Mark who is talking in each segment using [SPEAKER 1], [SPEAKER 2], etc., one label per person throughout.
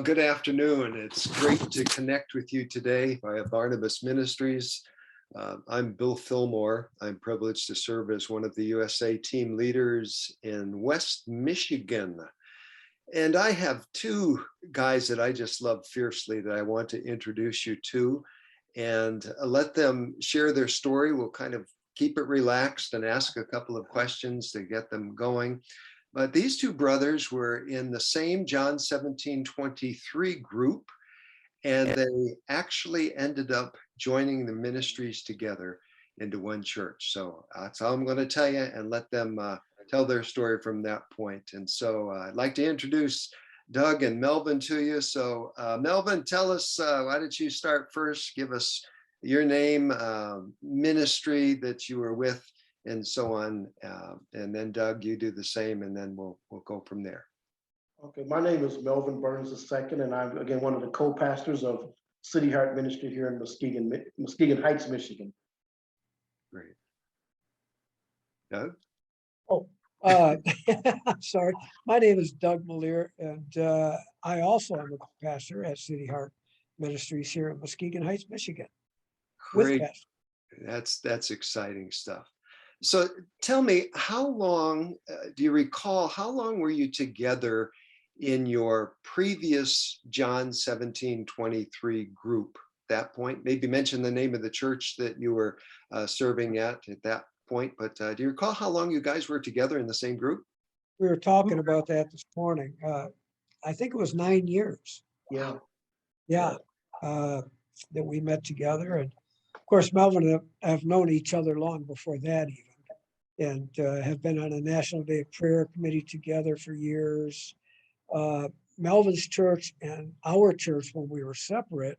[SPEAKER 1] Good afternoon. It's great to connect with you today via Barnabas Ministries. I'm Bill Fillmore. I'm privileged to serve as one of the USA team leaders in West Michigan. And I have two guys that I just love fiercely that I want to introduce you to and let them share their story. We'll kind of keep it relaxed and ask a couple of questions to get them going. But these two brothers were in the same John 17:23 group, and they actually ended up joining the ministries together into one church. So that's all I'm going to tell you and let them tell their story from that point. And so I'd like to introduce Doug and Melvin to you. So Melvin, tell us, why don't you start first? Give us your name, ministry that you were with, and so on. And then Doug, you do the same, and then we'll go from there.
[SPEAKER 2] Okay, my name is Melvin Burns II, and I'm again one of the co-pastors of City Heart Ministry here in Muskegon Heights, Michigan.
[SPEAKER 1] Great. Doug?
[SPEAKER 3] Oh, sorry. My name is Doug Malear, and I also am a pastor at City Heart Ministries here in Muskegon Heights, Michigan.
[SPEAKER 1] Great. That's exciting stuff. So tell me, how long, do you recall, how long were you together in your previous John 17:23 group at that point? Maybe mention the name of the church that you were serving at that point, but do you recall how long you guys were together in the same group?
[SPEAKER 3] We were talking about that this morning. I think it was 9 years.
[SPEAKER 2] Yeah.
[SPEAKER 3] Yeah, that we met together. And of course, Melvin and I have known each other long before that even, and have been on a National Day of Prayer committee together for years. Melvin's church and our church, when we were separate,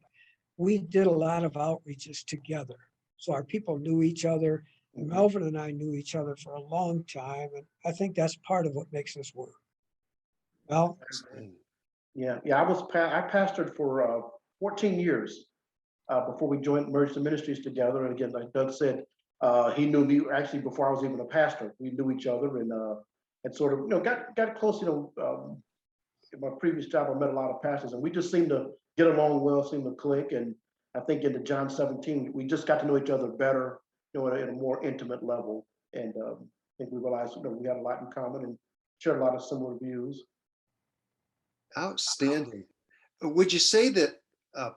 [SPEAKER 3] we did a lot of outreaches together. So our people knew each other. And Melvin and I knew each other for a long time. And I think that's part of what makes us work. Well,
[SPEAKER 2] Yeah. I pastored for 14 years before we merged the ministries together. And again, like Doug said, he knew me actually before I was even a pastor. We knew each other and sort of, got close, in my previous job, I met a lot of pastors, and we just seemed to get along well, seemed to click. And I think in the John 17, we just got to know each other better, at a more intimate level. And I think we realized, we had a lot in common and shared a lot of similar views.
[SPEAKER 1] Outstanding. Would you say that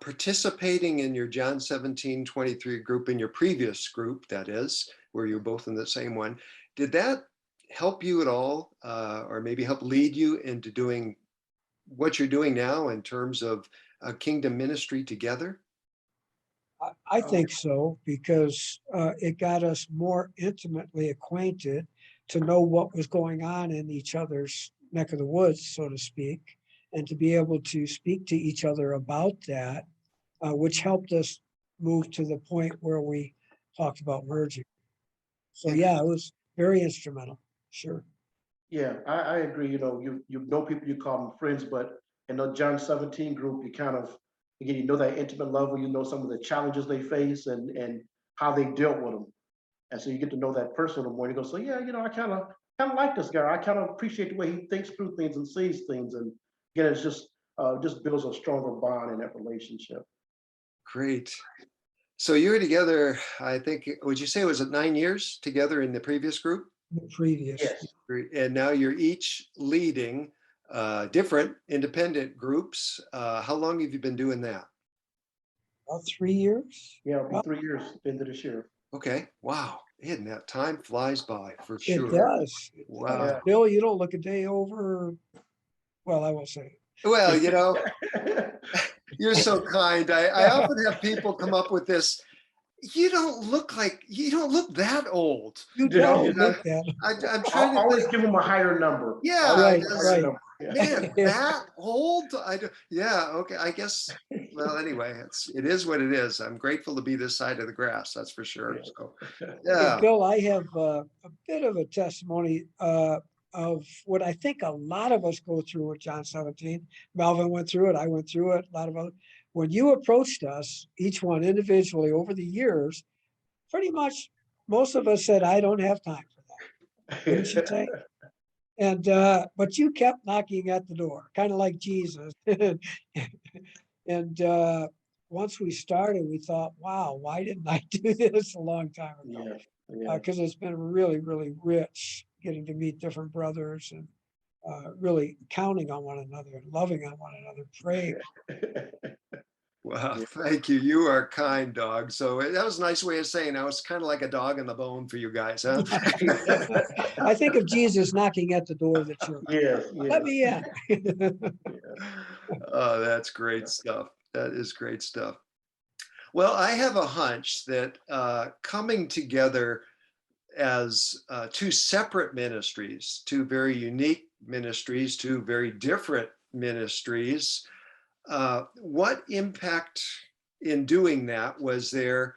[SPEAKER 1] participating in your John 17:23 group, in your previous group, that is, where you're both in the same one, did that help you at all, or maybe help lead you into doing what you're doing now in terms of kingdom ministry together?
[SPEAKER 3] I think so, because it got us more intimately acquainted to know what was going on in each other's neck of the woods, so to speak, and to be able to speak to each other about that, which helped us move to the point where we talked about merging. So yeah, it was very instrumental. Sure.
[SPEAKER 2] Yeah, I agree. You know people, you call them friends, but in the John 17 group, you kind of, again, that intimate level, some of the challenges they face and how they dealt with them. And so you get to know that person a little more. You go, so yeah, I kind of like this guy. I kind of appreciate the way he thinks through things and sees things. And again, it's just builds a stronger bond in that relationship.
[SPEAKER 1] Great. So you were together, I think, would you say it was 9 years together in the previous group?
[SPEAKER 3] The previous.
[SPEAKER 2] Yes.
[SPEAKER 1] And now you're each leading different independent groups. How long have you been doing that?
[SPEAKER 3] About 3 years.
[SPEAKER 2] Yeah, it'll be 3 years at the end of this year.
[SPEAKER 1] Okay. Wow. Isn't that time flies by for sure.
[SPEAKER 3] It does.
[SPEAKER 1] Wow. Yeah.
[SPEAKER 3] Bill, you don't look a day over. Well, I won't say.
[SPEAKER 1] Well, you're so kind. I often have people come up with this. You don't look that old.
[SPEAKER 3] You don't look that.
[SPEAKER 1] I'm trying to
[SPEAKER 2] always give them a higher number.
[SPEAKER 1] Yeah,
[SPEAKER 3] right.
[SPEAKER 1] Man, that old? Yeah, okay. I guess. Well, anyway, it is what it is. I'm grateful to be this side of the grass. That's for sure. So, yeah.
[SPEAKER 3] Hey, Bill, I have a bit of a testimony of what I think a lot of us go through with John 17. Melvin went through it. I went through it. A lot of other. When you approached us, each one individually over the years, pretty much most of us said, "I don't have time for that." Didn't you say? And, but you kept knocking at the door, kind of like Jesus. And once we started, we thought, wow, why didn't I do this a long time ago?
[SPEAKER 2] Yeah, yeah.
[SPEAKER 3] Because it's been really, really rich getting to meet different brothers and really counting on one another and loving on one another, praying.
[SPEAKER 1] Wow,
[SPEAKER 2] Yeah.
[SPEAKER 1] thank you. You are kind, dog. So that was a nice way of saying I was kind of like a dog in the bone for you guys, huh?
[SPEAKER 3] I think of Jesus knocking at the door of the church.
[SPEAKER 2] Yes,
[SPEAKER 3] Let
[SPEAKER 2] yes.
[SPEAKER 3] me in.
[SPEAKER 1] Oh, that's great stuff. That is great stuff. Well, I have a hunch that coming together as two separate ministries, two very unique ministries, two very different ministries, what impact in doing that was there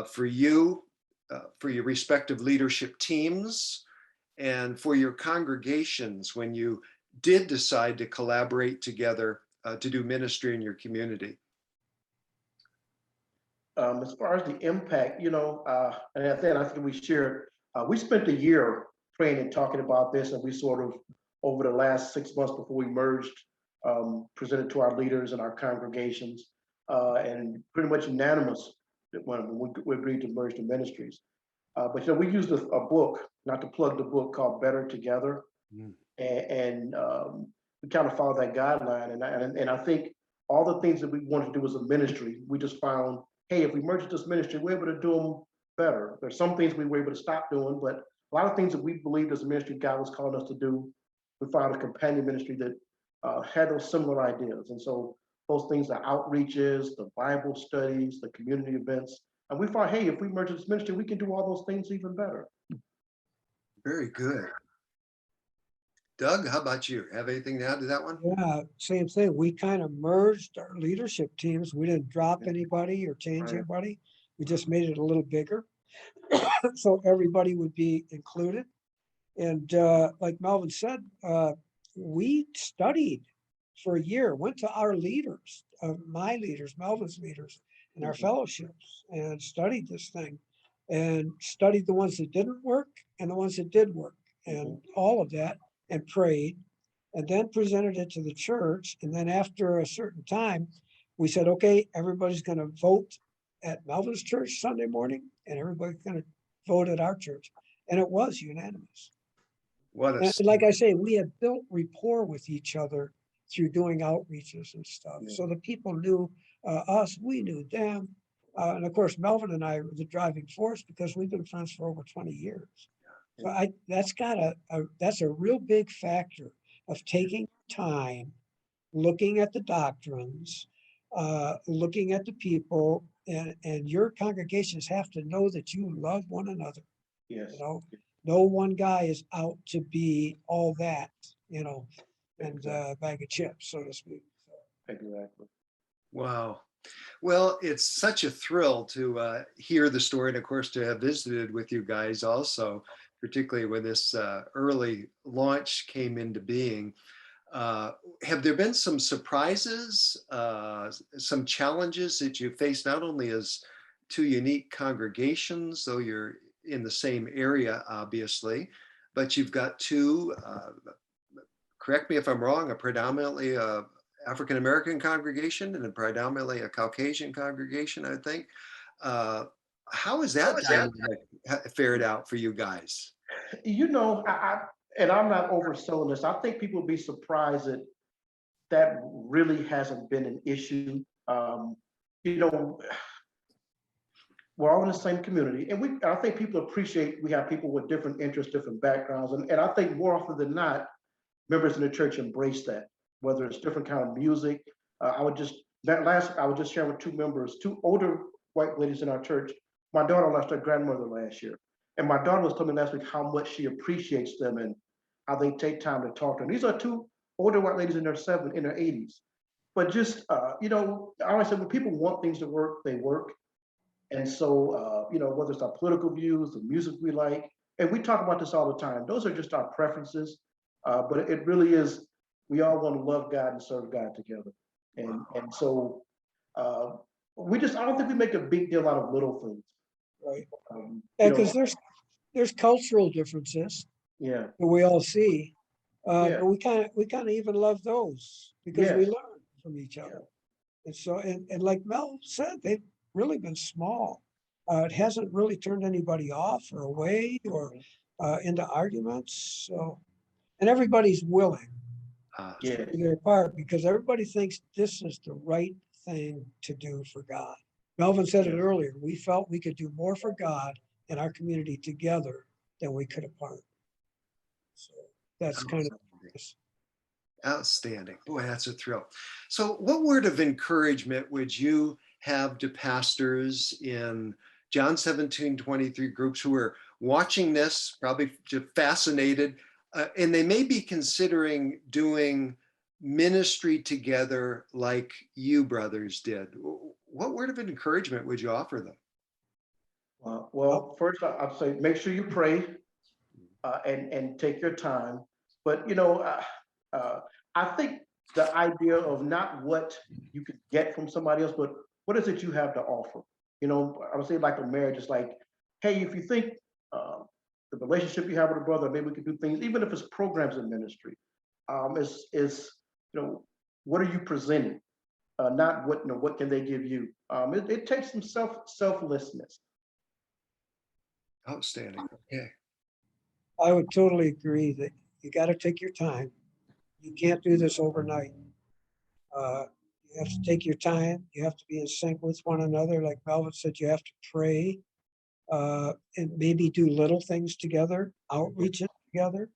[SPEAKER 1] for you, for your respective leadership teams, and for your congregations when you did decide to collaborate together to do ministry in your community?
[SPEAKER 2] As far as the impact, and I think we shared, we spent a year praying and talking about this, and we sort of, over the last 6 months before we merged, presented to our leaders and our congregations, and pretty much unanimous when we agreed to merge the ministries. But we used a book, not to plug the book, called Better Together,
[SPEAKER 1] Mm.
[SPEAKER 2] and we kind of followed that guideline. And I think all the things that we wanted to do as a ministry, we just found, hey, if we merge this ministry, we're able to do them better. There's some things we were able to stop doing, but a lot of things that we believed as a ministry God was calling us to do, we found a companion ministry that had those similar ideas. And so those things, the outreaches, the Bible studies, the community events, and we thought, hey, if we merge this ministry, we can do all those things even better.
[SPEAKER 1] Very good. Doug, how about you? Have anything to add to that one?
[SPEAKER 3] Yeah, same thing. We kind of merged our leadership teams. We didn't drop anybody or change
[SPEAKER 2] Right.
[SPEAKER 3] anybody. We just made it a little bigger so everybody would be included. And like Melvin said, we studied for a year, went to our leaders, my leaders, Melvin's leaders, in our fellowships, and studied this thing, and studied the ones that didn't work and the ones that did work, and all of that, and prayed, and then presented it to the church. And then after a certain time, we said, okay, everybody's going to vote at Melvin's church Sunday morning, and everybody's going to vote at our church. And it was unanimous.
[SPEAKER 1] What a
[SPEAKER 3] And like I say, we had built rapport with each other through doing outreaches and stuff.
[SPEAKER 2] Yeah.
[SPEAKER 3] So the people knew us, we knew them. And of course, Melvin and I were the driving force because we've been friends for over 20 years. So that's a real big factor of taking time, looking at the doctrines, looking at the people, and your congregations have to know that you love one another.
[SPEAKER 2] Yes.
[SPEAKER 3] No one guy is out to be all that, and a bag of chips, so to speak.
[SPEAKER 2] Exactly.
[SPEAKER 1] Wow. Well, it's such a thrill to hear the story, and of course to have visited with you guys also, particularly when this early launch came into being. Have there been some surprises, some challenges that you faced, not only as two unique congregations, though you're in the same area, obviously, but you've got two, correct me if I'm wrong, a predominantly African-American congregation and a predominantly a Caucasian congregation, I think. How is that dynamic fared out for you guys?
[SPEAKER 2] And I'm not overselling this. I think people will be surprised that really hasn't been an issue. We're all in the same community, and I think people appreciate we have people with different interests, different backgrounds, and I think more often than not, members in the church embrace that, whether it's different kind of music. I was just sharing with two older white ladies in our church. My daughter lost her grandmother last year, and my daughter was telling me last week how much she appreciates them and how they take time to talk to them. These are two older white ladies in their 80s. But just, I always say when people want things to work, they work. And so, whether it's our political views, the music we like, and we talk about this all the time, those are just our preferences. But it really is, we all want to love God and serve God together. And so I don't think we make a big deal out of little things.
[SPEAKER 3] Right. Yeah, because there's cultural differences
[SPEAKER 2] Yeah.
[SPEAKER 3] that we all see.
[SPEAKER 2] Yeah.
[SPEAKER 3] But we kind of even love those because we
[SPEAKER 2] Yes.
[SPEAKER 3] learn from each
[SPEAKER 2] Yeah.
[SPEAKER 3] other. And so, and like Mel said, they've really been small. It hasn't really turned anybody off or away or into arguments. So, and everybody's willing to
[SPEAKER 2] Yes.
[SPEAKER 3] do their part because everybody thinks this is the right thing to do for God. Melvin said it
[SPEAKER 2] Yes.
[SPEAKER 3] earlier. We felt we could do more for God and our community together than we could apart. So that's kind of
[SPEAKER 1] Outstanding. Boy, that's a thrill. So, what word of encouragement would you have to pastors in John 17:23 groups who are watching this, probably just fascinated, and they may be considering doing ministry together like you brothers did? What word of encouragement would you offer them?
[SPEAKER 2] Well, first I'd say make sure you pray and take your time. But uh, I think the idea of not what you could get from somebody else, but what is it you have to offer? I would say like a marriage is like, hey, if you think uh, the relationship you have with a brother, maybe we could do things, even if it's programs in ministry. Is what are you presenting? Not what can they give you? It takes some selflessness.
[SPEAKER 1] Outstanding. Okay.
[SPEAKER 3] I would totally agree that you got to take your time. You can't do this overnight. You have to take your time. You have to be in sync with one another. Like Melvin said, you have to pray and maybe do little things together, outreach it together,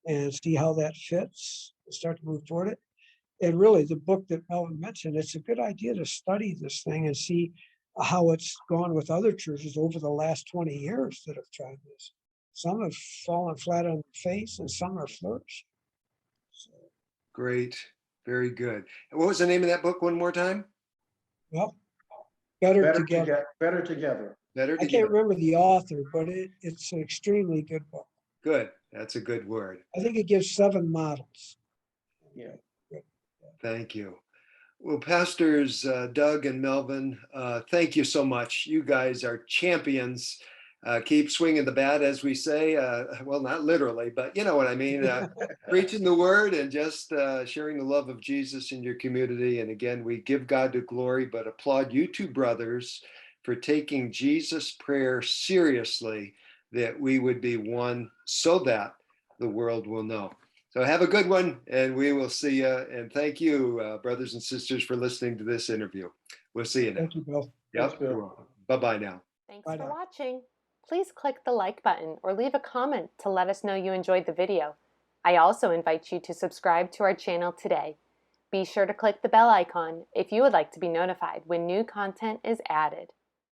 [SPEAKER 3] and see how that fits and start to move toward it. And really, the book that Melvin mentioned, it's a good idea to study this thing and see how it's gone with other churches over the last 20 years that have tried this. Some have fallen flat on their face and some are flourishing. So,
[SPEAKER 1] Great. Very good. And what was the name of that book one more time?
[SPEAKER 3] well, better
[SPEAKER 2] Better
[SPEAKER 3] together.
[SPEAKER 2] together. Better together.
[SPEAKER 1] Better
[SPEAKER 3] I can't
[SPEAKER 1] together.
[SPEAKER 3] remember the author, but it's an extremely good book.
[SPEAKER 1] Good. That's a good word.
[SPEAKER 3] I think it gives 7 models.
[SPEAKER 2] Yeah.
[SPEAKER 1] Thank you. Well, Pastors Doug and Melvin, thank you so much. You guys are champions. Keep swinging the bat, as we say. Well, not literally, but you know what I mean. Preaching the word and just sharing the love of Jesus in your community. And again, we give God the glory, but applaud you two brothers for taking Jesus' prayer seriously, that we would be one so that the world will know. So have a good one, and we will see you. And thank you, brothers and sisters, for listening to this interview. We'll see you now.
[SPEAKER 3] Thank you, Bill.
[SPEAKER 2] Thanks,
[SPEAKER 1] Yep,
[SPEAKER 2] Bill.
[SPEAKER 1] you're welcome. Bye-bye now.
[SPEAKER 4] Thanks
[SPEAKER 3] Bye
[SPEAKER 4] for
[SPEAKER 3] now.
[SPEAKER 4] watching. Please click the like button or leave a comment to let us know you enjoyed the video. I also invite you to subscribe to our channel today. Be sure to click the bell icon if you would like to be notified when new content is added.